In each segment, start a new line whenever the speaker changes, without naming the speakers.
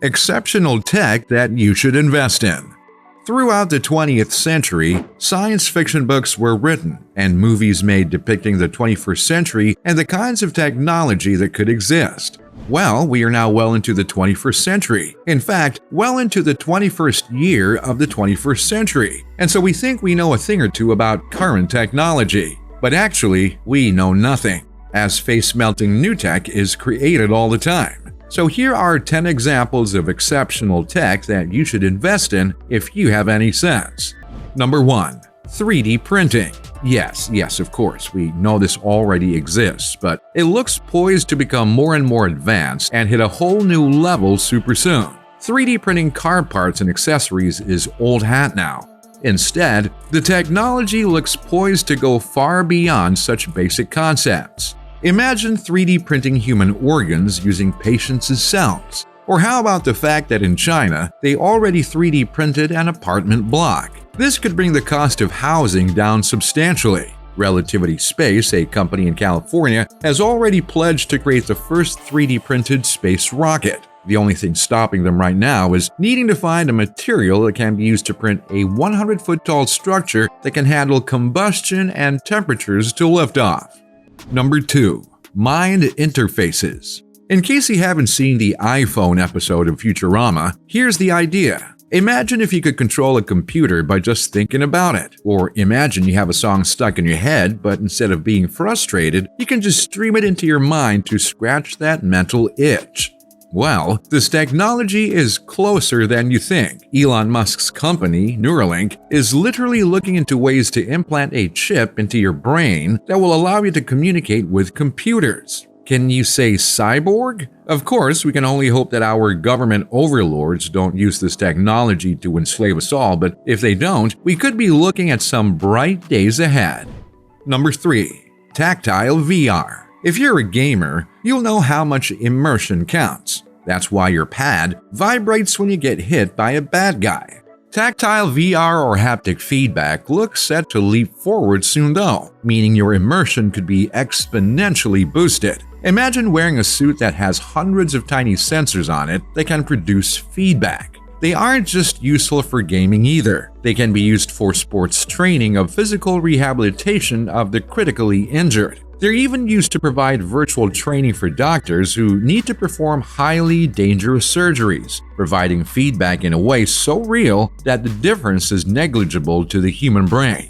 Exceptional tech that you should invest in. Throughout the 20th century, science fiction books were written and movies made depicting the 21st century and the kinds of technology that could exist. Well, we are now well into the 21st century. In fact, well into the 21st year of the 21st century. And so we think we know a thing or two about current technology. But actually, we know nothing, as face-melting new tech is created all the time. So here are 10 examples of exceptional tech that you should invest in if you have any sense. Number 1. 3D printing. Yes, of course, we know this already exists, but it looks poised to become more and more advanced and hit a whole new level super soon. 3D printing car parts and accessories is old hat now. Instead, the technology looks poised to go far beyond such basic concepts. Imagine 3D printing human organs using patients' cells. Or how about the fact that in China, they already 3D printed an apartment block? This could bring the cost of housing down substantially. Relativity Space, a company in California, has already pledged to create the first 3D printed space rocket. The only thing stopping them right now is needing to find a material that can be used to print a 100-foot tall structure that can handle combustion and temperatures to liftoff. Number 2. Mind interfaces. In case you haven't seen the iPhone episode of Futurama, here's the idea. Imagine if you could control a computer by just thinking about it. Or imagine you have a song stuck in your head, but instead of being frustrated, you can just stream it into your mind to scratch that mental itch. Well, this technology is closer than you think. Elon Musk's company, Neuralink, is literally looking into ways to implant a chip into your brain that will allow you to communicate with computers. Can you say cyborg? Of course, we can only hope that our government overlords don't use this technology to enslave us all, but if they don't, we could be looking at some bright days ahead. Number 3. Tactile VR. If you're a gamer, you'll know how much immersion counts. That's why your pad vibrates when you get hit by a bad guy. Tactile VR or haptic feedback looks set to leap forward soon though, meaning your immersion could be exponentially boosted. Imagine wearing a suit that has hundreds of tiny sensors on it that can produce feedback. They aren't just useful for gaming either. They can be used for sports training of physical rehabilitation of the critically injured. They're even used to provide virtual training for doctors who need to perform highly dangerous surgeries, providing feedback in a way so real that the difference is negligible to the human brain.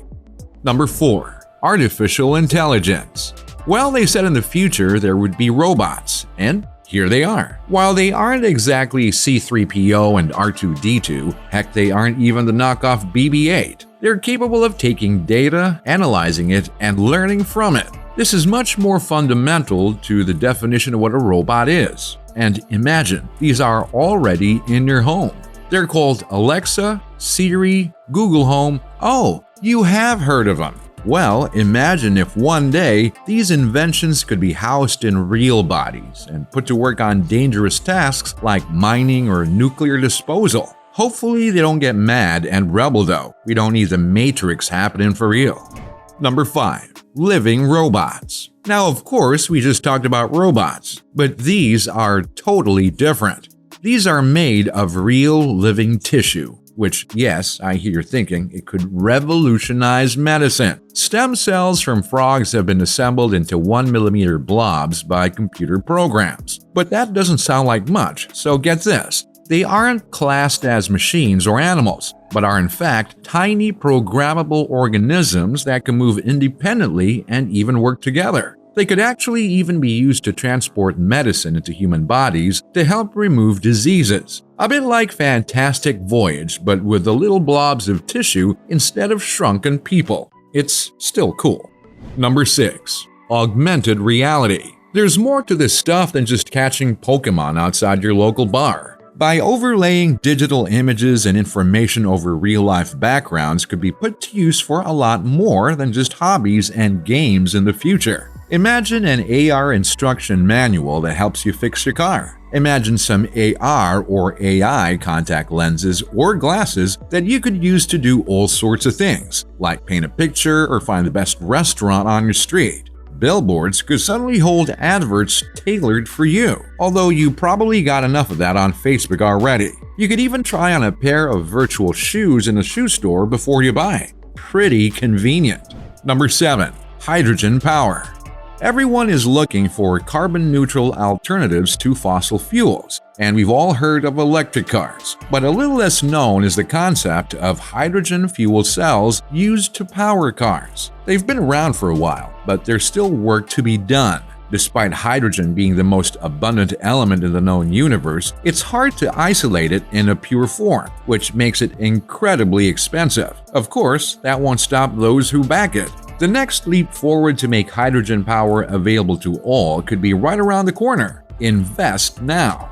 Number 4. Artificial intelligence. Well, they said in the future there would be robots, and here they are. While they aren't exactly C-3PO and R2-D2, heck, they aren't even the knockoff BB-8. They're capable of taking data, analyzing it, and learning from it. This is much more fundamental to the definition of what a robot is. And imagine, these are already in your home. They're called Alexa, Siri, Google Home. Oh, you have heard of them. Well, imagine if one day these inventions could be housed in real bodies and put to work on dangerous tasks like mining or nuclear disposal. Hopefully they don't get mad and rebel though. We don't need the Matrix happening for real. Number 5. Living robots. Now, of course, we just talked about robots, but these are totally different. These are made of real living tissue, which, yes, I hear you thinking, it could revolutionize medicine. Stem cells from frogs have been assembled into 1mm blobs by computer programs. But that doesn't sound like much, so get this. They aren't classed as machines or animals, but are in fact tiny programmable organisms that can move independently and even work together. They could actually even be used to transport medicine into human bodies to help remove diseases. A bit like Fantastic Voyage, but with the little blobs of tissue instead of shrunken people. It's still cool. Number 6. Augmented reality. There's more to this stuff than just catching Pokemon outside your local bar. By overlaying digital images and information over real-life backgrounds could be put to use for a lot more than just hobbies and games in the future. Imagine an AR instruction manual that helps you fix your car. Imagine some AR or AI contact lenses or glasses that you could use to do all sorts of things, like paint a picture or find the best restaurant on your street. Billboards could suddenly hold adverts tailored for you, although you probably got enough of that on Facebook already. You could even try on a pair of virtual shoes in a shoe store before you buy. Pretty convenient. Number 7. Hydrogen power. Everyone is looking for carbon-neutral alternatives to fossil fuels, and we've all heard of electric cars. But a little less known is the concept of hydrogen fuel cells used to power cars. They've been around for a while, but there's still work to be done. Despite hydrogen being the most abundant element in the known universe, it's hard to isolate it in a pure form, which makes it incredibly expensive. Of course, that won't stop those who back it. The next leap forward to make hydrogen power available to all could be right around the corner. Invest now.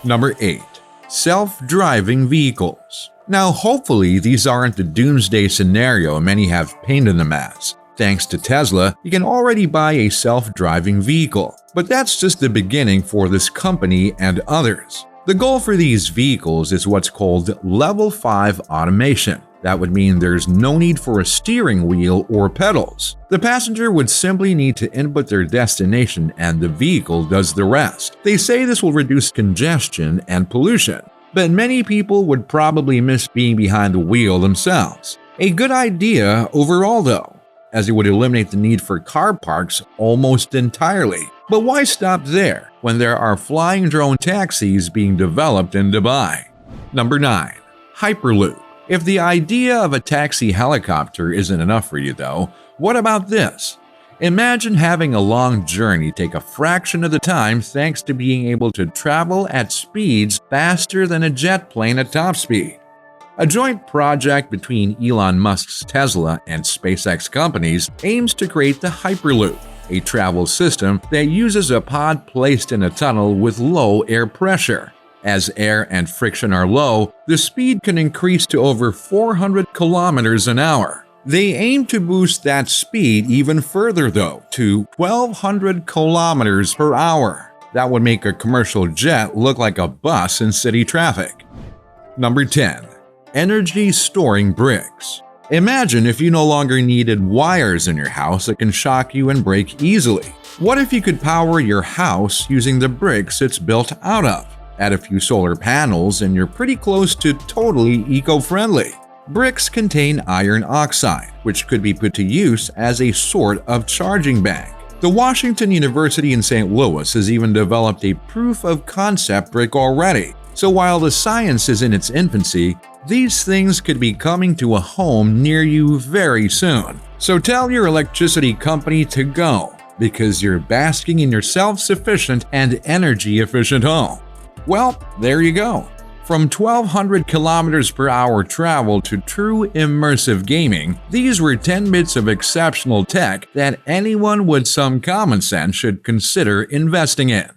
Number 8. Self-driving vehicles. Now, hopefully, these aren't the doomsday scenario many have painted them as. Thanks to Tesla, you can already buy a self-driving vehicle. But that's just the beginning for this company and others. The goal for these vehicles is what's called Level 5 automation. That would mean there's no need for a steering wheel or pedals. The passenger would simply need to input their destination and the vehicle does the rest. They say this will reduce congestion and pollution, but many people would probably miss being behind the wheel themselves. A good idea overall though, as it would eliminate the need for car parks almost entirely. But why stop there when there are flying drone taxis being developed in Dubai? Number 9. Hyperloop. If the idea of a taxi helicopter isn't enough for you though, what about this? Imagine having a long journey take a fraction of the time thanks to being able to travel at speeds faster than a jet plane at top speed. A joint project between Elon Musk's Tesla and SpaceX companies aims to create the Hyperloop, a travel system that uses a pod placed in a tunnel with low air pressure. As air and friction are low, the speed can increase to over 400 kilometers an hour. They aim to boost that speed even further though, to 1,200 kilometers per hour. That would make a commercial jet look like a bus in city traffic. Number 10. Energy storing bricks. Imagine if you no longer needed wires in your house that can shock you and break easily. What if you could power your house using the bricks it's built out of? Add a few solar panels and you're pretty close to totally eco-friendly. Bricks contain iron oxide, which could be put to use as a sort of charging bank. The Washington University in St. Louis has even developed a proof of concept brick already. So while the science is in its infancy, these things could be coming to a home near you very soon. So tell your electricity company to go, because you're basking in your self-sufficient and energy-efficient home. Well, there you go. From 1,200 kilometers per hour travel to true immersive gaming, these were 10 bits of exceptional tech that anyone with some common sense should consider investing in.